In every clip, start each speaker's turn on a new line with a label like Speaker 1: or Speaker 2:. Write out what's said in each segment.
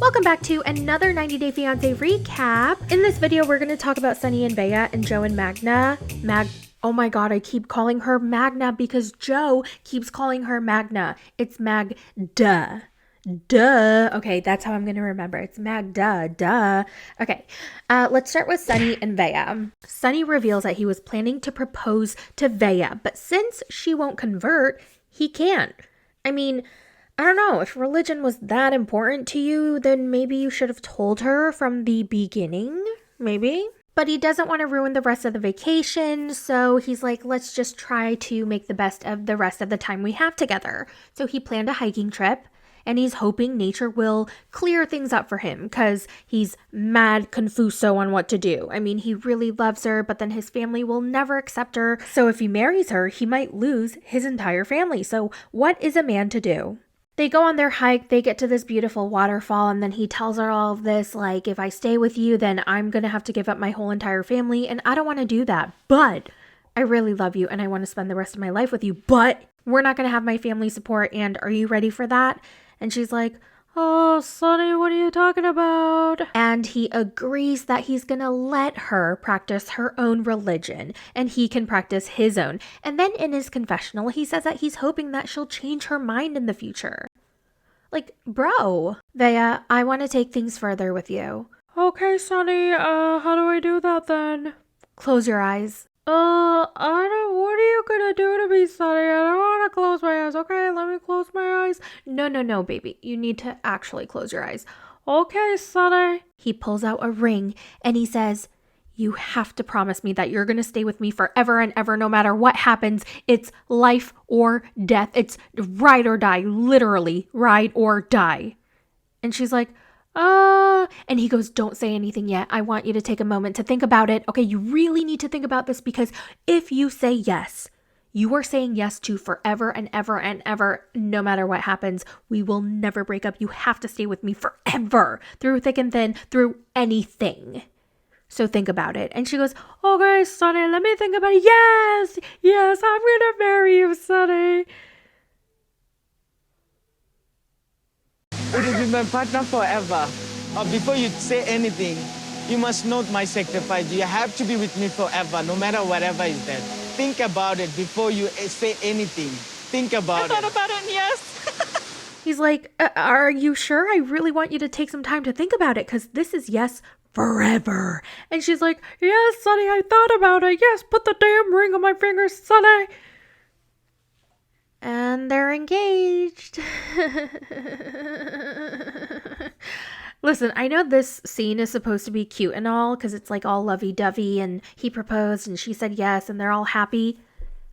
Speaker 1: Welcome back to another 90 Day Fiancé recap. In this video, we're going to talk about Sunny and Veah and Joe and Magda. Oh my god, I keep calling her Magda because Joe keeps calling her Magda. It's Magda. Duh. Okay, that's how I'm going to remember. It's Magda. Duh. Okay, let's start with Sunny and Veah. Sunny reveals that he was planning to propose to Veah, but since she won't convert, he can't. I mean, I don't know, if religion was that important to you, then maybe you should have told her from the beginning, maybe. But he doesn't want to ruin the rest of the vacation, so he's like, let's just try to make the best of the rest of the time we have together. So he planned a hiking trip, and he's hoping nature will clear things up for him, because he's mad confuso on what to do. I mean, he really loves her, but then his family will never accept her, so if he marries her, he might lose his entire family. So what is a man to do? They go on their hike, they get to this beautiful waterfall, and then he tells her all of this, like, if I stay with you, then I'm gonna have to give up my whole entire family, and I don't want to do that, but I really love you, and I want to spend the rest of my life with you, but we're not gonna have my family support, and are you ready for that? And she's like, oh, Sunny, what are you talking about? And he agrees that he's gonna let her practice her own religion and he can practice his own. And then in his confessional, he says that he's hoping that she'll change her mind in the future. Like, bro. Veah, I want to take things further with you. Okay, Sunny, how do I do that then? Close your eyes. What are you gonna do to me, Sunny? I don't want to close my eyes. Okay, let me close my eyes. No, baby. You need to actually close your eyes. Okay, Sunny. He pulls out a ring and he says, you have to promise me that you're gonna stay with me forever and ever, no matter what happens. It's life or death. It's ride or die, literally ride or die. And she's like, and he goes, don't say anything yet. I want you to take a moment to think about it. Okay, you really need to think about this because if you say yes, you are saying yes to forever and ever and ever, no matter what happens. We will never break up. You have to stay with me forever, through thick and thin, through anything. So think about it. And she goes, okay, Sunny, let me think about it. Yes, I'm gonna marry you, Sunny.
Speaker 2: Would you be my partner forever? Before you say anything, you must note my sacrifice. You have to be with me forever, no matter whatever is there. Think about it before you say anything. Think about it.
Speaker 3: I thought about it, and yes.
Speaker 1: He's like, are you sure? I really want you to take some time to think about it, because this is yes forever. And she's like, yes, Sunny, I thought about it. Yes, put the damn ring on my finger, Sunny. And they're engaged. Listen, I know this scene is supposed to be cute and all because it's like all lovey-dovey and he proposed and she said yes and they're all happy.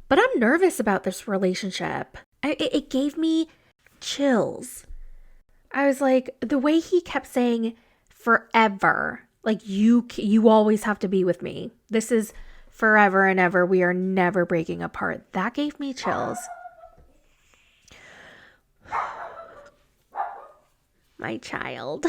Speaker 1: But I'm nervous about this relationship. It gave me chills. I was like, the way he kept saying forever, like you always have to be with me. This is forever and ever. We are never breaking apart. That gave me chills. My child.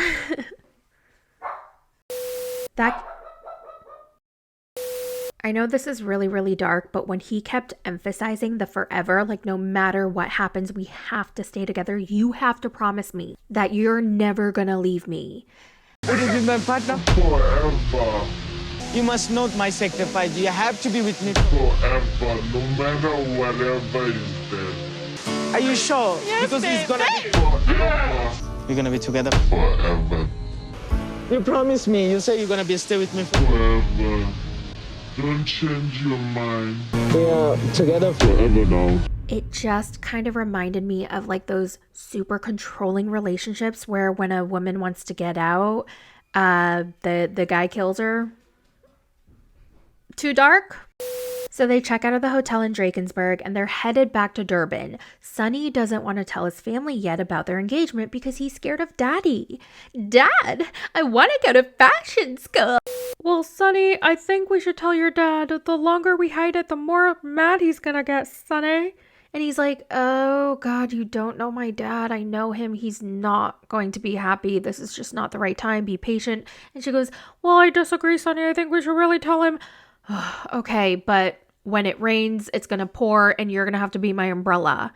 Speaker 1: I know this is really, really dark, but when he kept emphasizing the forever, like no matter what happens, we have to stay together. You have to promise me that you're never gonna leave me.
Speaker 2: Would you be my partner forever? You must note my sacrifice. You have to be with me
Speaker 4: forever, no matter whatever is there.
Speaker 2: Are you sure?
Speaker 3: Yes,
Speaker 2: because
Speaker 3: babe.
Speaker 2: it's gonna be
Speaker 4: Forever.
Speaker 2: We're gonna be together
Speaker 4: Forever.
Speaker 2: You promise me. You say you're gonna stay with me
Speaker 4: Forever. Don't change your mind.
Speaker 2: We are together
Speaker 4: Forever now.
Speaker 1: It just kind of reminded me of like those super controlling relationships where when a woman wants to get out, the guy kills her. Too dark? So they check out of the hotel in Drakensberg and they're headed back to Durban. Sunny doesn't want to tell his family yet about their engagement because he's scared of Daddy. Dad, I want to go to fashion school. Well, Sunny, I think we should tell your dad. The longer we hide it, the more mad he's gonna get, Sunny. And he's like, oh God, you don't know my dad. I know him. He's not going to be happy. This is just not the right time. Be patient. And she goes, well, I disagree, Sunny. I think we should really tell him. Okay, but when it rains, it's gonna pour and you're gonna have to be my umbrella.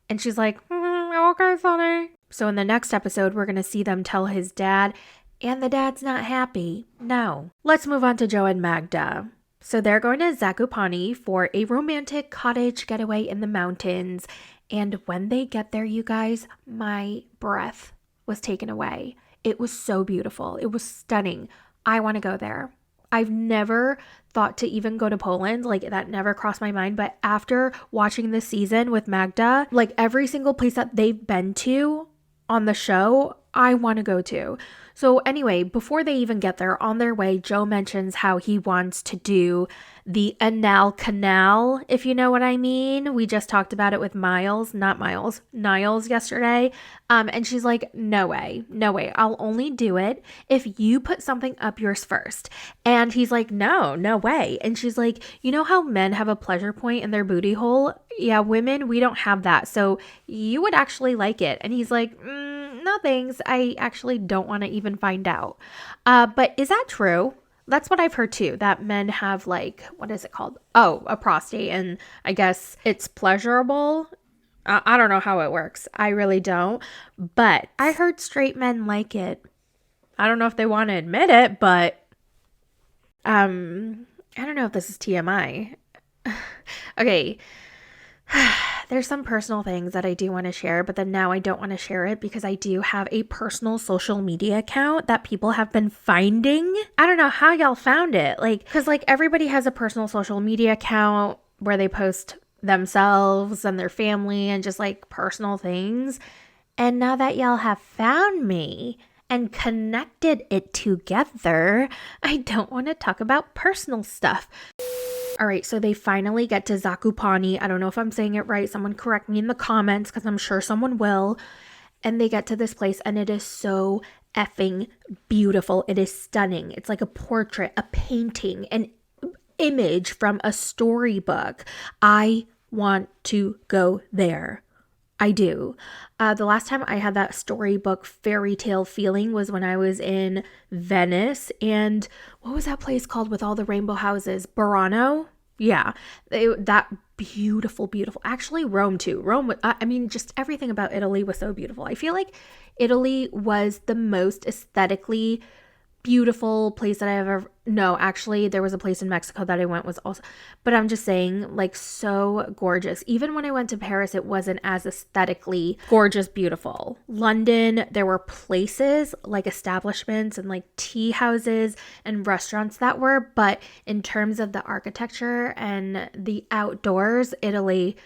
Speaker 1: And she's like, okay, Sunny. So in the next episode, we're going to see them tell his dad, and the dad's not happy. No. Let's move on to Joe and Magda. So they're going to Zakopane for a romantic cottage getaway in the mountains. And when they get there, you guys, my breath was taken away. It was so beautiful. It was stunning. I want to go there. I've never thought to even go to Poland. Like, that never crossed my mind. But after watching this season with Magda, like every single place that they've been to on the show, I want to go to. So anyway, before they even get there, on their way, Joe mentions how he wants to do the anal canal, if you know what I mean. We just talked about it with Niles yesterday. And she's like, no way. I'll only do it if you put something up yours first. And he's like, no way. And she's like, you know how men have a pleasure point in their booty hole? Yeah, women, we don't have that. So you would actually like it. And he's like, no thanks. I actually don't want to even find out. But is that true? That's what I've heard too, that men have like, what is it called? Oh, a prostate. And I guess it's pleasurable. I don't know how it works. I really don't. But I heard straight men like it. I don't know if they want to admit it, but I don't know if this is TMI. Okay. There's some personal things that I do want to share, but then now I don't want to share it because I do have a personal social media account that people have been finding. I don't know how y'all found it. Like, because like everybody has a personal social media account where they post themselves and their family and just like personal things. And now that y'all have found me and connected it together, I don't want to talk about personal stuff. All right, so they finally get to Zakopane. I don't know if I'm saying it right. Someone correct me in the comments because I'm sure someone will. And they get to this place and it is so effing beautiful. It is stunning. It's like a portrait, a painting, an image from a storybook. I want to go there. I do. The last time I had that storybook fairy tale feeling was when I was in Venice. And what was that place called with all the rainbow houses? Burano? Yeah. That beautiful. Actually, Rome too. Rome, I mean, just everything about Italy was so beautiful. I feel like Italy was the most aesthetically beautiful place that I have ever. No, actually, there was a place in Mexico that I went was also, but I'm just saying, like, so gorgeous. Even when I went to Paris, it wasn't as aesthetically gorgeous, beautiful. London, there were places like establishments and like tea houses and restaurants that were, but in terms of the architecture and the outdoors, Italy,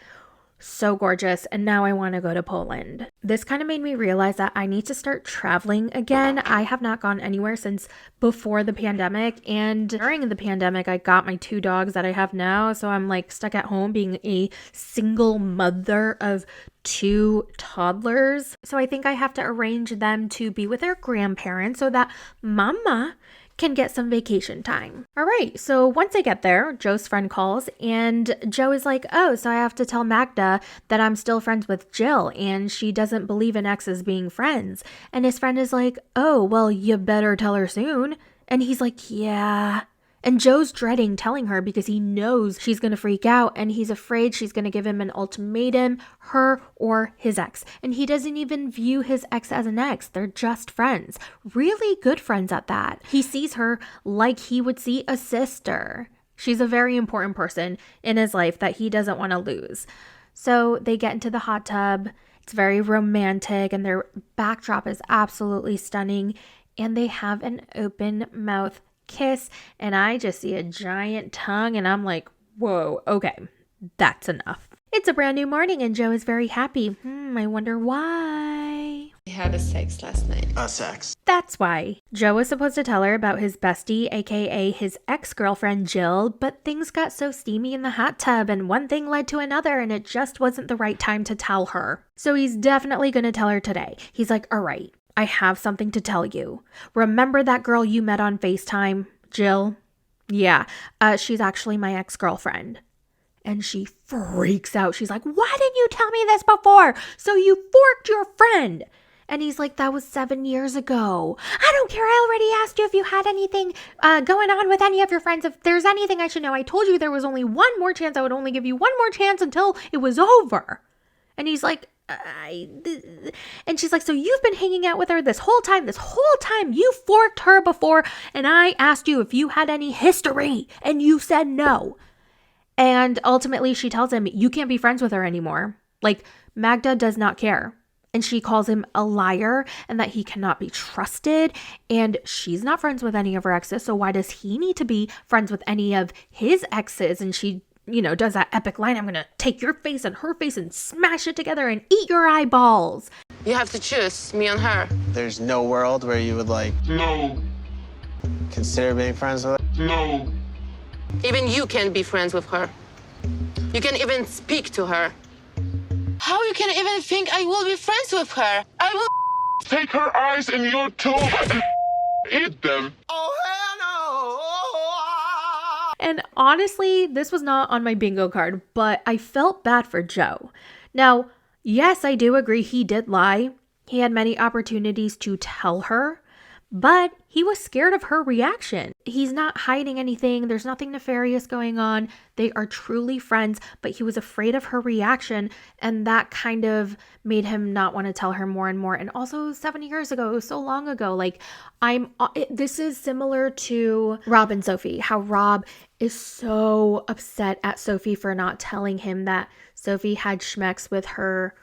Speaker 1: so gorgeous. And now I want to go to Poland. This kind of made me realize that I need to start traveling again. I have not gone anywhere since before the pandemic. And during the pandemic, I got my 2 dogs that I have now. So I'm like stuck at home being a single mother of 2 toddlers. So I think I have to arrange them to be with their grandparents so that mama can get some vacation time. All right, so once I get there, Joe's friend calls and Joe is like, oh, so I have to tell Magda that I'm still friends with Jill and she doesn't believe in exes being friends. And his friend is like, oh, well, you better tell her soon. And he's like, yeah. And Joe's dreading telling her because he knows she's going to freak out and he's afraid she's going to give him an ultimatum, her or his ex. And he doesn't even view his ex as an ex. They're just friends. Really good friends at that. He sees her like he would see a sister. She's a very important person in his life that he doesn't want to lose. So they get into the hot tub. It's very romantic and their backdrop is absolutely stunning. And they have an open mouth kiss and I just see a giant tongue and I'm like, whoa, okay, that's enough. It's a brand new morning and Joe is very happy. I wonder why.
Speaker 3: We had a sex last night.
Speaker 2: Sex.
Speaker 1: That's why. Joe was supposed to tell her about his bestie, aka his ex-girlfriend Jill, but things got so steamy in the hot tub and one thing led to another and it just wasn't the right time to tell her. So he's definitely going to tell her today. He's like, all right, I have something to tell you. Remember that girl you met on FaceTime, Jill? Yeah, she's actually my ex-girlfriend. And she freaks out. She's like, why didn't you tell me this before? So you forked your friend. And he's like, that was 7 years ago. I don't care. I already asked you if you had anything going on with any of your friends. If there's anything I should know. I told you there was only one more chance. I would only give you one more chance until it was over. And he's like, And she's like, so you've been hanging out with her this whole time you forked her before, and I asked you if you had any history and you said no. And ultimately she tells him, you can't be friends with her anymore. Like, Magda does not care. And she calls him a liar and that he cannot be trusted. And she's not friends with any of her exes, so why does he need to be friends with any of his exes? And she, does that epic line, I'm going to take your face and her face and smash it together and eat your eyeballs.
Speaker 3: You have to choose me and her.
Speaker 5: There's no world where you would,
Speaker 4: No.
Speaker 5: consider being friends with her?
Speaker 4: No.
Speaker 3: Even you can be friends with her. You can even speak to her. How you can even think I will be friends with her? I will
Speaker 4: Take her eyes in your tube and eat them.
Speaker 1: And honestly, this was not on my bingo card, but I felt bad for Joe. Now, yes, I do agree he did lie. He had many opportunities to tell her, but he was scared of her reaction. He's not hiding anything. There's nothing nefarious going on. They are truly friends, but he was afraid of her reaction, and that kind of made him not want to tell her more and more. And also 7 years ago, so long ago, this is similar to Rob and Sophie, how Rob is so upset at Sophie for not telling him that Sophie had schmecks with her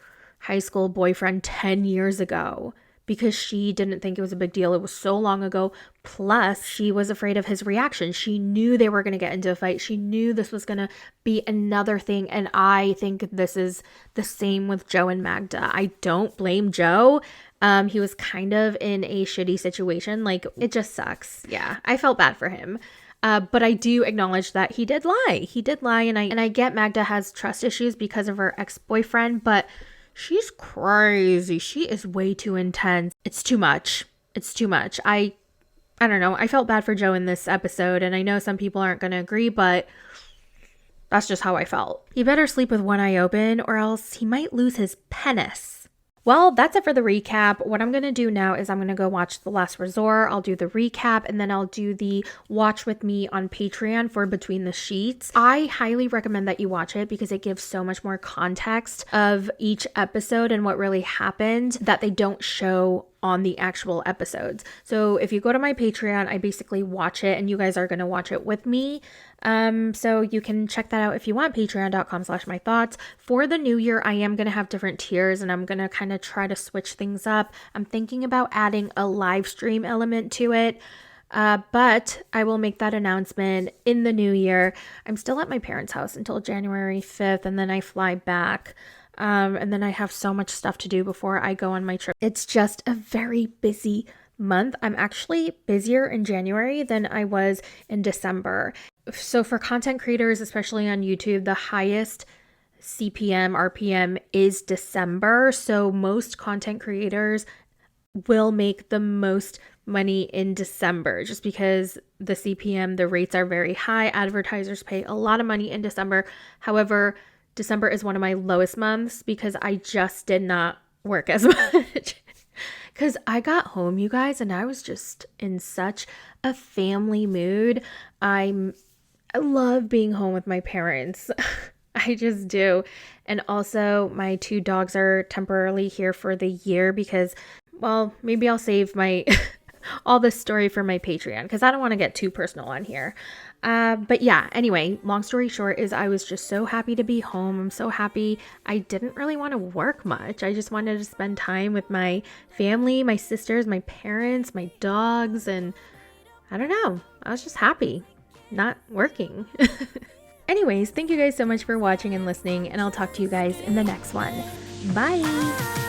Speaker 1: high school boyfriend 10 years ago. Because she didn't think it was a big deal. It was so long ago. Plus, she was afraid of his reaction. She knew they were going to get into a fight. She knew this was going to be another thing. And I think this is the same with Joe and Magda. I don't blame Joe. He was kind of in a shitty situation. It just sucks. Yeah, I felt bad for him. But I do acknowledge that he did lie. He did lie. And I get Magda has trust issues because of her ex-boyfriend, but she's crazy. She is way too intense. It's too much. It's too much. I don't know. I felt bad for Joe in this episode, and I know some people aren't going to agree, but that's just how I felt. He better sleep with one eye open, or else he might lose his penis. Well, that's it for the recap. What I'm going to do now is I'm going to go watch The Last Resort. I'll do the recap, and then I'll do the watch with me on Patreon for Between the Sheets. I highly recommend that you watch it because it gives so much more context of each episode and what really happened that they don't show on the actual episodes. So if you go to my Patreon, I basically watch it and you guys are going to watch it with me. So you can check that out if you want, patreon.com/mythoughts. For the new year, I am going to have different tiers and I'm going to kind of try to switch things up. I'm thinking about adding a live stream element to it. But I will make that announcement in the new year. I'm still at my parents' house until January 5th and then I fly back. And then I have so much stuff to do before I go on my trip. It's just a very busy month. I'm actually busier in January than I was in December. So for content creators, especially on YouTube, the highest CPM, RPM is December. So most content creators will make the most money in December just because the CPM, the rates are very high. Advertisers pay a lot of money in December. However, December is one of my lowest months because I just did not work as much. Because I got home, you guys, and I was just in such a family mood. I love being home with my parents. I just do. And also, my 2 dogs are temporarily here for the year because, well, maybe I'll save my all this story for my Patreon because I don't want to get too personal on here. But yeah, anyway, long story short is I was just so happy to be home. I'm so happy. I didn't really want to work much. I just wanted to spend time with my family, my sisters, my parents, my dogs, and I don't know. I was just happy not working. Anyways, thank you guys so much for watching and listening, and I'll talk to you guys in the next one. Bye!